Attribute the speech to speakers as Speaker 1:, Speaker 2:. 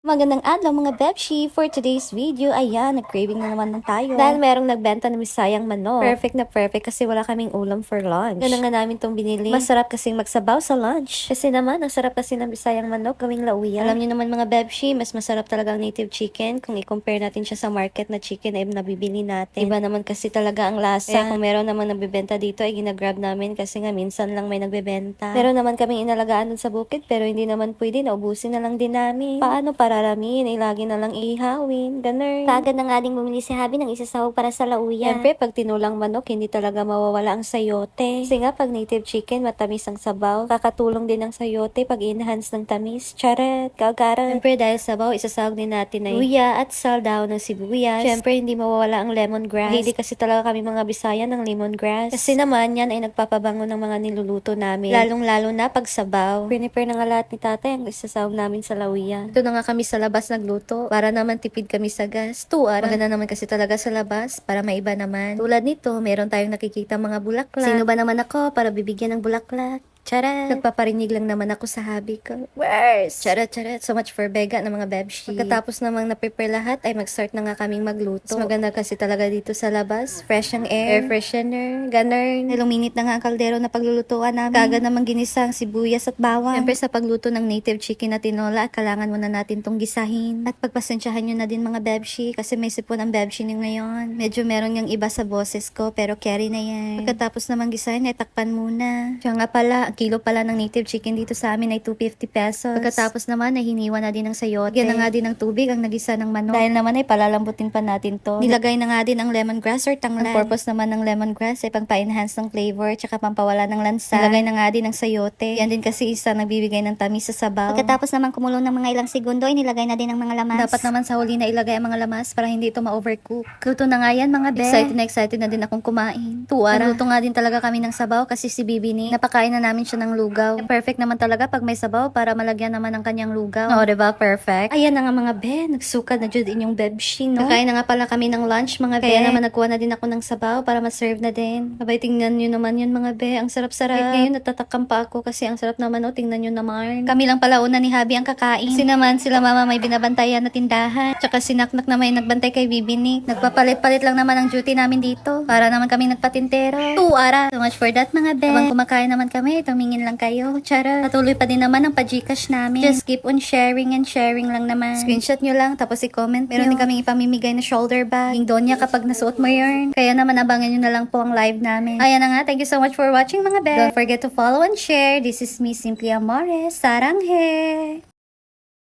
Speaker 1: Magandang adlaw mga Bebshi! For today's video, ayan, nag-craving na naman tayo. Dahil merong nagbenta ng Bisayang manok. Perfect na perfect kasi wala kaming ulam for lunch. Ganun nga namin tong binili. Masarap kasing magsabaw sa lunch. Kasi naman, ang sarap kasi ng Bisayang manok gawing lauya. Alam niyo naman mga Bebshi, mas masarap talaga ang native chicken kung i-compare natin siya sa market na chicken ay nabibili natin. Iba naman kasi talaga ang lasa. Kaya kung meron namang nagbebenta dito ay ginagrab namin kasi nga minsan lang may nagbebenta. Meron naman kaming inalagaan dun sa bukid pero hindi naman pwede, naubusin na lang din namin. Paano pararamin? Ay lagi na lang ihawin. Ganun.
Speaker 2: Kagad na nga ding bumili si Habi ng isasawag para sa lauya.
Speaker 1: Siyempre, pag tinulang manok, hindi talaga mawawala ang sayote. Kasi nga, pag native chicken, matamis ang sabaw. Kakatulong din ang sayote pag enhance ng tamis. Charet, kagaran. Siyempre, dahil sabaw, isasawag din natin ay luya at saldaw ng sibuyas. Siyempre, hindi mawawala ang lemongrass. Hindi kasi talaga kami mga Bisaya ng lemongrass. Kasi naman, yan ay nagpapabango ng mga niluluto namin. Lalong-lalo na pag sabaw. Prepare na nga lahat ni tatay ang isasawag namin sa lauya. Ito na nga kami sa labas nagluto para naman tipid kami sa gas. Tuwara. Maganda naman kasi talaga sa labas para maiba naman. Tulad nito, meron tayong nakikita mga bulaklak. Sino ba naman ako para bibigyan ng bulaklak? Charat! Nagpaparinig lang naman ako sa hubby ko. Worse! Charat, charat. So much for Bega ng mga Bebshi. Pagkatapos namang na-prepare lahat, ay mag-start na nga kaming magluto. Mas maganda kasi talaga dito sa labas. Fresh ang air freshener, ganun. Luminit na nga ang kaldero na paglulutuan namin. Kagad namang ginisa ang sibuyas at bawang. Siyempre sa pagluto ng native chicken na tinola, kailangan muna natin tong gisahin. At pagpasensyahan nyo na din mga Bebshi, kasi may sipon ang Bebshi niyo ngayon. Medyo meron yung iba sa boses ko, pero carry na yan. Pagkatapos namang gisahin, ay takpan muna. Siya nga pala, kilo pala ng native chicken dito sa amin ay 250 pesos. Pagkatapos naman ay hiniwa na din ng sayote. Yan na nga din ng tubig ang nagisa ng manok. Dahil naman ay palalambutin pa natin to. Nilagay na nga din ang lemongrass or tanglan. Ang purpose naman ng lemongrass ay pangpa-enhance ng flavor tsaka pampawala ng lansa. Nilagay na nga din ang sayote. Yan din kasi isa nagbibigay ng tamis sa sabaw.
Speaker 2: Pagkatapos naman kumulong ng mga ilang segundo, ay nilagay na din ang mga lamas.
Speaker 1: Dapat naman sa huli na ilagay ang mga lamas para hindi ito ma-overcook. Luto na nga yan mga be. Excited na din akong kumain. Tuwara. Nagluto nga din talaga kami ng sabaw kasi si Bibi ni napakain na namin siya ng lugaw. Perfect naman talaga pag may sabaw para malagyan naman ng kanyang lugaw. Oo, diba? Perfect. Ayan na nga mga be. Nagsukad na dyan inyong Bebshi, no? Kakain na nga pala kami ng lunch mga be. Kaya naman nagkuha na din ako ng sabaw para ma-serve na din. Abay, tingnan nyo naman yun mga be. Ang sarap-sarap. Ngayon natatakam pa ako kasi ang sarap naman, oh. Tingnan nyo naman. Kami lang pala una ni Habi ang kakain. Kasi naman sila mama may binabantayan na tindahan. Tsaka si Naknak na may nagbantay kay Bibi ni. Nagpapalit-palit lang naman ang duty namin dito. Para naman kami nagpatintero. Tuwara. So much for that mga be. Habang kumakain naman kami, tumingin lang kayo. Chara. Patuloy pa din naman ang pa-Gcash namin. Just keep on sharing and sharing lang naman. Screenshot nyo lang, tapos i-comment nyo. Meron din kaming ipamimigay na shoulder bag. Yung donya kapag nasuot mo yun. Kaya naman abangan nyo na lang po ang live namin. Ayan na nga. Thank you so much for watching mga be. Don't forget to follow and share. This is me, Simply Amores. Saranghe!